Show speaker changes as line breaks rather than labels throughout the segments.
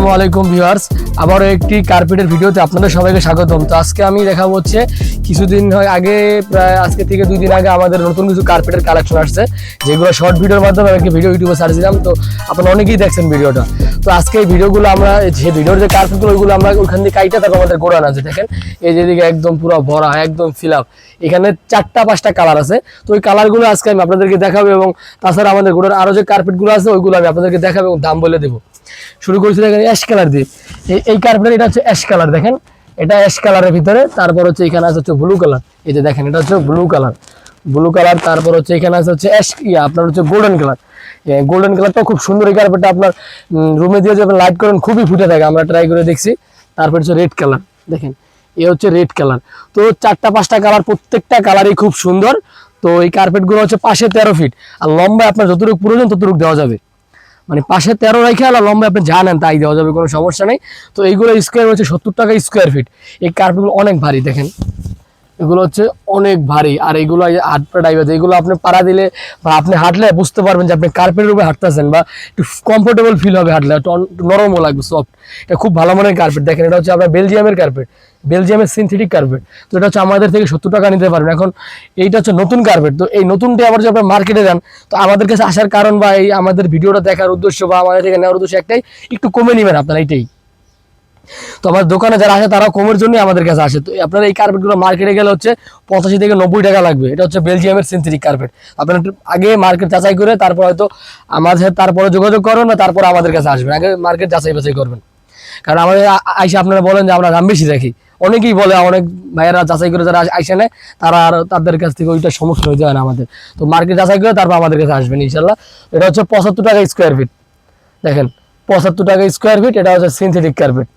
আসসালামু আলাইকুম ভিউয়ার্স, আবারও একটি কার্পেটের ভিডিওতে আপনাদের সবাইকে স্বাগতম। তো আজকে আমি দেখাবো হচ্ছে কিছুদিন আগে, প্রায় আজকে থেকে 2 দিন আগে আমাদের নতুন কিছু কার্পেটের কালেকশন আসছে, যেগুলো শর্ট ভিডিওর মাধ্যমে আমি ভিডিও ইউটিউবে সার্চ দিলাম। তো আপনারা অনেকেই দেখছেন ভিডিওটা। তো আজকে এই ভিডিওগুলো আমরা যে ভিডিওর যে কার্পেটগুলো ওইগুলো আমরা ওইখান থেকে কাইটা তারপর আমাদের গোড়ান আছে, দেখেন এই যেদিকে একদম পুরো ভরা, একদম ফিল আপ। এখানে 4টা-5টা কালার আছে। তো ওই কালারগুলো আজকে আমি আপনাদেরকে দেখাবো, এবং তাছাড়া আমাদের গোড়ার আরও যে কার্পেটগুলো আছে ওইগুলো আমি আপনাদেরকে দেখাবো এবং দাম বলে দেবো। শুরু করেছি দেখেন অ্যাশ কালার দিয়ে। এই কার্পেট এটা হচ্ছে অ্যাশ কালার, দেখেন এটা অ্যাশ কালারের ভিতরে। তারপর হচ্ছে এখানে আছে হচ্ছে ব্লু কালার, এই যে দেখেন এটা হচ্ছে ব্লু কালার। তারপর হচ্ছে এখানে আছে হচ্ছে অ্যাশ আপনার হচ্ছে গোল্ডেন কালার। গোল্ডেন কালারটা খুব সুন্দর। এই কার্পেটটা আপনার রুমে দিয়ে যখন লাইট করেন খুবই ফুটে থাকে, আমরা ট্রাই করে দেখছি। তারপর হচ্ছে রেড কালার, দেখেন এ হচ্ছে রেড কালার। তো 4টা-5টা কালার, প্রত্যেকটা কালারই খুব সুন্দর। তো এই কার্পেটগুলো হচ্ছে পাশে 13 ফিট, আর লম্বায় আপনার যতটুকু প্রয়োজন ততটুকু দেওয়া যাবে। মানে পাশে 13 রেখে আর লম্বা আপনি যা নেন তাই দেওয়া যাবে, কোনো সমস্যা নেই। তো এইগুলো স্কোয়ার হচ্ছে 70 টাকা স্কোয়ার ফিট। এই কার্পেটগুলো অনেক ভারী, দেখেন এগুলো হচ্ছে অনেক ভারী। আর এইগুলো হাঁটপা ডাইভার, এগুলো আপনি পাড়া দিলে বা আপনি হাঁটলে বুঝতে পারবেন যে আপনি কার্পেটের উপরে হাঁটতেছেন, বা একটু কমফোর্টেবল ফিল হবে হাঁটলে, একটু নরমও লাগবে, সফট। এটা খুব ভালো মানের কার্পেট। দেখেন এটা হচ্ছে আপনার বেলজিয়ামের কার্পেট, বেলজিয়ামের সিনথেটিক কার্পেট। তো এটা হচ্ছে আমাদের থেকে 70 টাকা নিতে পারবেন। এখন এইটা হচ্ছে নতুন কার্পেট। তো এই নতুনটা আবার যদি আপনার মার্কেটে যান, তো আমাদের কাছে আসার কারণ বা এই আমাদের ভিডিওটা দেখার উদ্দেশ্য বা আমাদের থেকে নেওয়ার উদ্দেশ্য একটাই, একটু কমে নেবেন আপনারা, এইটাই। তো আমার দোকানে যারা আসে তারাও কমের জন্য আমাদের কাছে আসে। তো আপনার এই কার্পেটগুলো মার্কেটে গেলে হচ্ছে 85 থেকে 90 টাকা লাগবে। এটা হচ্ছে বেলজিয়ামের সিনথেটিক কার্পেট। আপনার আগে মার্কেট যাচাই করে তারপর হয়তো আমাদের সাথে তারপরে যোগাযোগ করবেন, বা তারপর আমাদের কাছে আসবেন। আগে মার্কেট যাচাই বাছাই করবেন, কারণ আমাদের আইসা আপনারা বলেন যে আমরা দাম বেশি রাখি। অনেকেই বলে, অনেক ভাইয়েরা যাচাই করে যারা আইসে নেয় তারা আর তাদের কাছ থেকে ওইটা সম্মুখীন হতে হয় না আমাদের। তো মার্কেট যাচাই করে তারপর আমাদের কাছে আসবেন ইনশাল্লাহ। এটা হচ্ছে 75 টাকা স্কোয়ার ফিট, দেখেন 75 টাকা স্কোয়ার ফিট। এটা হচ্ছে সিনথেটিক কার্পেট।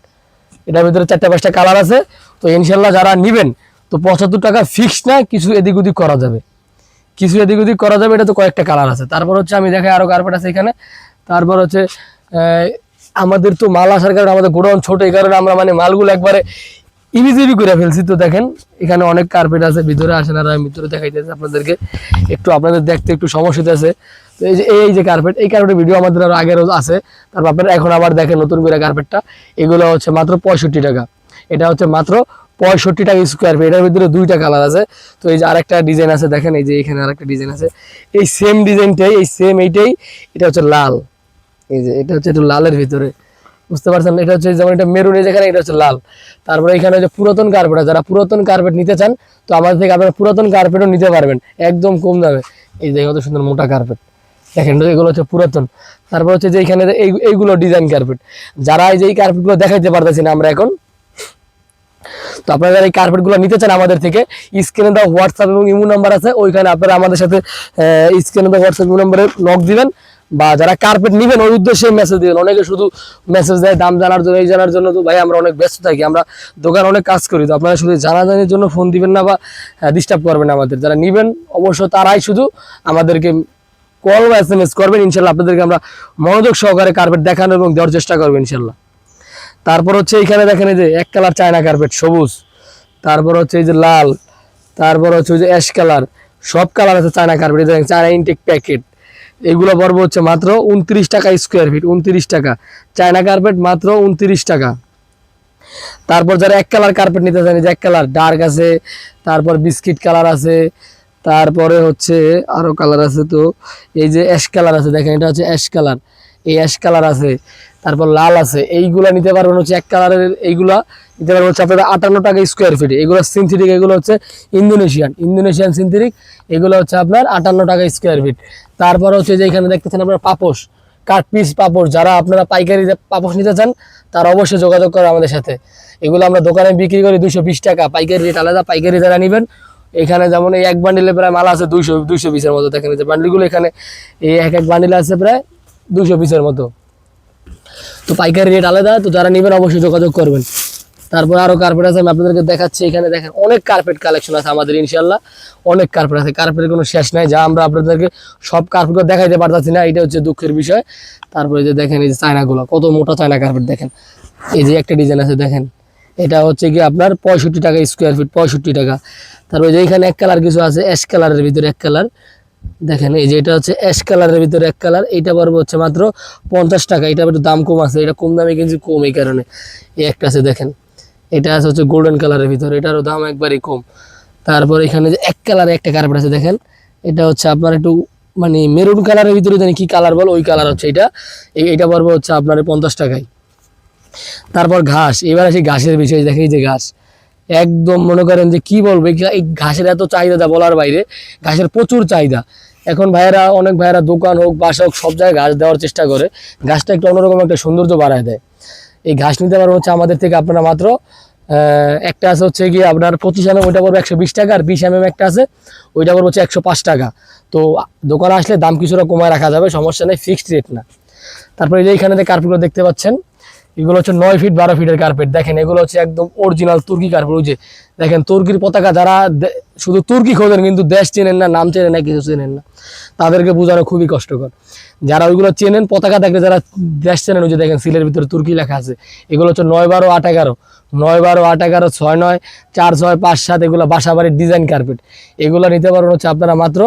এটার ভিতরে 4টা-5টা কালার আছে। তো ইনশাল্লাহ যারা নেবেন, তো 75 টাকা ফিক্সড না, কিছু এদিক ওদিক করা যাবে, এটা তো কয়েকটা কালার আছে। তারপর হচ্ছে আমি দেখাই আরো কার্পেট আছে এখানে। তারপর হচ্ছে আমাদের তো মাল আসার কারণে আমাদের গোডাউন ছোট, এই কারণে আমরা মানে মালগুলো একবারে ইজিলি করে ফেলছি। তো দেখেন এখানে অনেক কার্পেট আছে, ভিতরে আসেন আর আমি ভিতরে দেখাইতেছি আপনাদেরকে। একটু আপনাদের দেখতে একটু সমস্যা আছে। তো এই যে কার্পেট, এই কার্পেটের ভিডিও আমাদের আরো আগেরও আছে। তারপর আপনারা এখন আবার দেখেন নতুন করে কার্পেটটা। এগুলো হচ্ছে মাত্র 65 টাকা। এটা হচ্ছে মাত্র 65 টাকা স্কোয়ার ফিট। এটার ভিতরে 2টা কালার আছে। তো এই যে আরেকটা ডিজাইন আছে, দেখেন এই যে এখানে আরেকটা ডিজাইন আছে, এই সেম ডিজাইনটাই, এই সেম এইটাই। এটা হচ্ছে লাল, এই যে এটা হচ্ছে একটু লালের ভিতরে, বুঝতে পারছেন? এটা হচ্ছে যেমন এটা মেরুন, যেখানে এটা হচ্ছে লাল। তারপরে এখানে যে পুরাতন কার্পেট, যারা পুরাতন কার্পেট নিতে চান, তো আমাদের থেকে আপনারা পুরাতন কার্পেটও নিতে পারবেন একদম কম দামে। এই যে কত সুন্দর মোটা কার্পেট, দেখেন এগুলো হচ্ছে পুরাতন। তারপর হচ্ছে যে এখানে এইগুলো ডিজাইন কার্পেট। যারা এই যে এই কার্পেটগুলো দেখাইতে পারতেছি না আমরা এখন, তো আপনারা যারা এই কার্পেটগুলো নিতে চান আমাদের থেকে, স্ক্রিনে দেওয়া হোয়াটসঅ্যাপ এবং ইমো নাম্বার আছে, ওইখানে আপনারা আমাদের সাথে স্ক্রিনে দেওয়া হোয়াটসঅ্যাপ ইমো নাম্বারে নক দিবেন, বা যারা কার্পেট নেবেন ওই উদ্দেশ্যে মেসেজ দিবেন। অনেকে শুধু মেসেজ দেয় দাম জানার জন্য, এই জানার জন্য। তো ভাই আমরা অনেক ব্যস্ত থাকি, আমরা দোকান অনেক কাজ করি। তো আপনারা শুধু জানাজানির জন্য ফোন দিবেন না বা ডিস্টার্ব করবেন না আমাদের। যারা নেবেন অবশ্য তারাই শুধু আমাদেরকে কল বা SMS করবেন। ইনশাল্লাহ আপনাদেরকে আমরা মনোযোগ সহকারে কার্পেট দেখানো এবং দেওয়ার চেষ্টা করবো ইনশাল্লাহ। তারপর হচ্ছে এখানে দেখেন এই যে এক কালার চায়না কার্পেট, সবুজ। তারপর হচ্ছে এই যে লাল। তারপর হচ্ছে ওই যে অ্যাশ কালার। সব কালার আছে চায়না কার্পেট। দেখেন চায়না ইনটেক প্যাকেট। এগুলো পড়বে হচ্ছে মাত্র 29 টাকা স্কোয়ার ফিট, 29 টাকা। চায়না কার্পেট মাত্র 29 টাকা। তারপর যারা এক কালার কার্পেট নিতে চান, যে এক কালার ডার্ক আছে, তারপর বিস্কিট কালার আছে, তারপরে হচ্ছে আরো কালার আছে। তো এই যে অ্যাশ কালার আছে, দেখেন এটা হচ্ছে অ্যাশ কালার, এই অ্যাশ কালার আছে। তারপর লাল আছে। এইগুলা নিতে পারবেন হচ্ছে এক কালারের, এইগুলা নিতে পারবেন হচ্ছে আপনাদের 58 টাকা স্কোয়ার ফিট। এগুলো সিনথেটিক, এগুলো হচ্ছে ইন্দোনেশিয়ান সিনথেটিক। এগুলো হচ্ছে আপনার 58 টাকা স্কোয়ার ফিট। তারপর হচ্ছে যে এখানে দেখতেছেন আপনার পাপোশ, কাঠ পিস পাপোশ। যারা আপনারা পাইকারি পাপোশ নিতে চান তারা অবশ্যই যোগাযোগ করে আমাদের সাথে। এগুলো আমরা দোকানে বিক্রি করি 220 টাকা, পাইকারি রেট আলাদা। পাইকারি যারা নেবেন, এখানে যেমন এই এক বান্ডিলে প্রায় মাল আছে 200 পিসের মতো। দেখেন যে বান্ডিলগুলো এখানে এই এক বান্ডিলে আছে প্রায় 200 পিসের মতো। তো পাইকারি রেট আলাদা। তো যারা নেবেন অবশ্যই যোগাযোগ করবেন। তারপর আরো কার্পেট আছে, আমি আপনাদেরকে দেখাচ্ছি। এখানে দেখেন অনেক কার্পেট কালেকশন আছে আমাদের ইনশাল্লাহ, অনেক কার্পেট আছে। কার্পেটের কোনো শেষ নাই, যা আমরা আপনাদেরকে সব কার্পেটগুলো দেখাইতে পারতেছি না, এটা হচ্ছে দুঃখের বিষয়। তারপরে যে দেখেন এই যে চায়নাগুলো, কত মোটা চায়না কার্পেট। দেখেন এই যে একটা ডিজাইন আছে, দেখেন এটা হচ্ছে কি আপনার 65 টাকা স্কোয়ার ফিট, 65 টাকা। তারপরে যে এখানে এক কালার কিছু আছে, অ্যাশ কালারের ভিতরে এক কালার, দেখেন এই যে এটা হচ্ছে অ্যাশ কালারের ভিতরে এক কালার, এইটা পড়বে হচ্ছে মাত্র 50 টাকা। এটা একটু দাম কম আছে, এটা কম দামে কিনছি কম এই কারণে। এই একটা আছে দেখেন, এটা আছে হচ্ছে গোল্ডেন কালারের ভিতরে, এটারও দাম একবারই কম। তারপর এখানে যে এক কালারে একটা কার্পেট আছে দেখেন, এটা হচ্ছে আপনার একটু মানে মেরুন কালারের ভিতরে জানি কি কালার বল, ওই কালার হচ্ছে এটা। এইটা পড়বে হচ্ছে আপনার 50 টাকায়। তারপর ঘাস, এবার আসি ঘাসের বিষয়। দেখেন এই যে ঘাস, একদম মনে করেন যে কি বলবো, এই ঘাসের এত চাহিদা বলার বাইরে, ঘাসের প্রচুর চাহিদা। এখন ভাইয়েরা, অনেক ভাইয়েরা দোকান হোক বাসা হোক সব জায়গায় ঘাস দেওয়ার চেষ্টা করে, ঘাসটা একটু অন্যরকম একটা সৌন্দর্য বাড়ায় দেয়। এই ঘাস নিতে পারবেন হচ্ছে আমাদের থেকে আপনারা মাত্র একটা আছে হচ্ছে গিয়ে আপনার 25 mm, ওইটা পড়বে 120 টাকা। আর 20 mm একটা আছে, ওইটা পড়বে হচ্ছে 105 টাকা। তো দোকানে আসলে দাম কিছুটা কমায় রাখা যাবে, সমস্যা নেই, ফিক্সড রেট না। তারপরে এই যে এখানে কার্পেটগুলো দেখতে পাচ্ছেন, এগুলো হচ্ছে 9 ফিট 12 ফিটের কার্পেট। দেখেন এগুলো হচ্ছে একদম অরিজিনাল তুর্কি কার্পেট। ওই যে দেখেন তুর্কির পতাকা, যারা শুধু তুর্কি খোঁজেন কিন্তু দেশ চেনেন না, নাম চেনেন না, কিছু চেনেন না, তাদেরকে বোঝানো খুবই কষ্টকর। যারা ওইগুলো চেনেন, পতাকা দেখলে যারা দেশ চেনেন, ওই যে দেখেন সিলের ভিতরে তুর্কি লেখা আছে। এগুলো হচ্ছে 9, 12, 8, 11, 9, 12, 8, 11, 6, 9, 4, 6, 5, 7, এগুলো বাসাবাড়ির ডিজাইন কার্পেট। এগুলো নিতে পারবেন হচ্ছে আপনারা মাত্র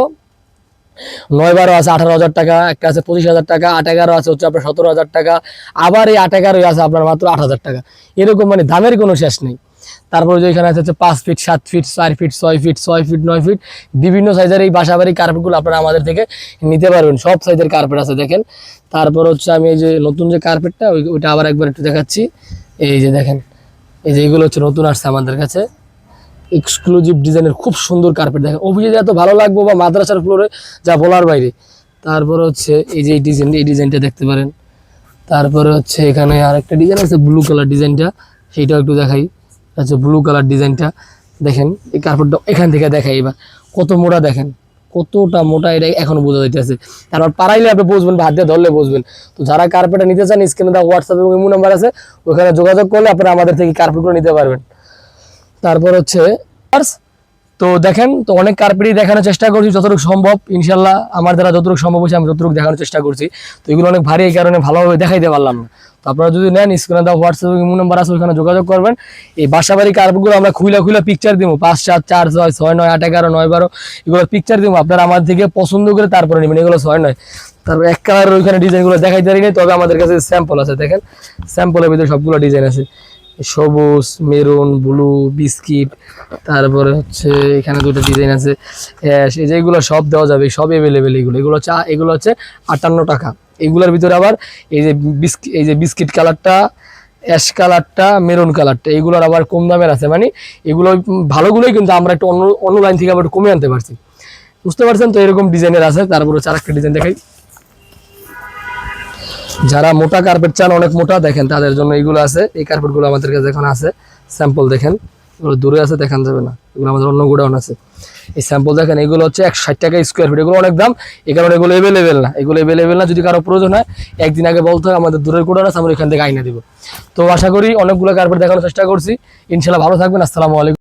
9, 12 আছে 18,000 টাকা, একটা আছে 25,000 টাকা, 8, 11 আছে হচ্ছে আপনার 17,000 টাকা, আবার এই 8, 11 আছে আপনার মাত্র 8,000 টাকা। এরকম মানে দামের কোনো শেষ নেই। তারপরে যে এখানে আছে 5 feet 7 feet 4 feet 6 feet 6 feet 9 feet বিভিন্ন সাইজের এই বাসাবাড়ি কার্পেটগুলো আপনারা আমাদের থেকে নিতে পারবেন। সব সাইজের কার্পেট আছে দেখেন। তারপর হচ্ছে আমি এই যে নতুন যে কার্পেটটা, ওইটা আবার একবার একটু দেখাচ্ছি। এই যে দেখেন, এই যে এগুলো হচ্ছে নতুন আসছে আমাদের কাছে, এক্সক্লুসিভ ডিজাইনের খুব সুন্দর কার্পেট। দেখেন অফিসে এত ভালো লাগবে বা মাদ্রাসার ফ্লোরে যা বলার বাইরে। তারপর হচ্ছে এই যে এই ডিজাইনটা দেখতে পারেন। তারপরে হচ্ছে এখানে আরেকটা ডিজাইন আছে ব্লু কালার ডিজাইনটা, সেইটাও একটু দেখাই। আচ্ছা ব্লু কালার ডিজাইনটা দেখেন, এই কার্পেটটা এখান থেকে দেখাই। এবার কত মোটা দেখেন, কতটা মোটা, এটা এখনো বোঝা যাইতেছে। তারপর পারাইলে আপনি বসবেন বা হাত দিয়ে ধরলে বসবেন। তো যারা কার্পেটটা নিতে চান, স্ক্রিনে দেওয়া হোয়াটসঅ্যাপ এবং ইমো নাম্বার আছে, ওখানে যোগাযোগ করলে আপনারা আমাদের থেকে কার্পেটগুলো নিতে পারবেন। তারপর হচ্ছে তো দেখেন, তো অনেক কার্পেটই দেখানোর চেষ্টা করছি যতটুকু সম্ভব, ইনশাল্লাহ আমার দ্বারা যতটুকু সম্ভব হয়েছে আমি যতটুকু দেখানোর চেষ্টা করছি। তো এগুলো অনেক ভারী, এই কারণে ভালোভাবে দেখাইতে পারলাম না। তো আপনারা যদি নেন, স্ক্রিনে দেওয়া হোয়াটসঅ্যাপ ইমো নাম্বার আছে, ওখানে যোগাযোগ করবেন। এই বাসাবাড়ি কার্পেটগুলো আমরা খুলে পিকচার দিব, 5, 7, 4, 6, 6, 9, 8, 11, 9, 12 এগুলো পিকচার দিব। আপনারা আমার থেকে পছন্দ করে তারপরে নেবেন। এগুলো 6, 9। তারপর এক কালারের ওইখানে ডিজাইনগুলো দেখাইতে পারি নাই, তবে আমাদের কাছে স্যাম্পল আছে। দেখেন স্যাম্পলের ভিতরে সবগুলো ডিজাইন আছে, সবুজ, মেরুন, ব্লু, বিস্কিট, তারপরে হচ্ছে এখানে দুটো ডিজাইন আছে অ্যাশ। এই যে এগুলো সব দেওয়া যাবে, সব অ্যাভেলেবেল। এগুলো হচ্ছে 58 টাকা। এগুলোর ভিতরে আবার এই যে বিস্কিট কালারটা, অ্যাশ কালারটা, মেরুন কালারটা, এগুলোর আবার কম দামের আছে। মানে এগুলো ভালোগুলোই, কিন্তু আমরা একটু অন্য লাইন থেকে আবার একটু কমে আনতে পারছি, বুঝতে পারছেন? তো এরকম ডিজাইনের আছে। তারপর হচ্ছে আরেকটা ডিজাইন দেখাই। যারা মোটা কার্পেট চান, অনেক মোটা, দেখেন তাদের জন্য এইগুলো আছে। এই কার্পেটগুলো আমাদের কাছে এখন আছে, স্যাম্পল দেখেন। এগুলো দূরে আছে, দেখান যাবে না, এগুলো আমাদের অন্য গোডাউন আছে। এই স্যাম্পল দেখেন, এগুলো হচ্ছে 160 টাকা স্কোয়ার ফিট। এগুলো অনেক দাম, এই কারণে এগুলো অ্যাভেলেবেল না। যদি কারো প্রয়োজন হয়, একদিন আগে বলতে হয়, আমাদের দূরের গোডাউন আছে, আমরা এখান থেকে আইনা দিব। তো আশা করি অনেকগুলো কার্পেট দেখানোর চেষ্টা করছি। ইনশাল্লাহ ভালো থাকবেন। আসসালামু আলাইকুম।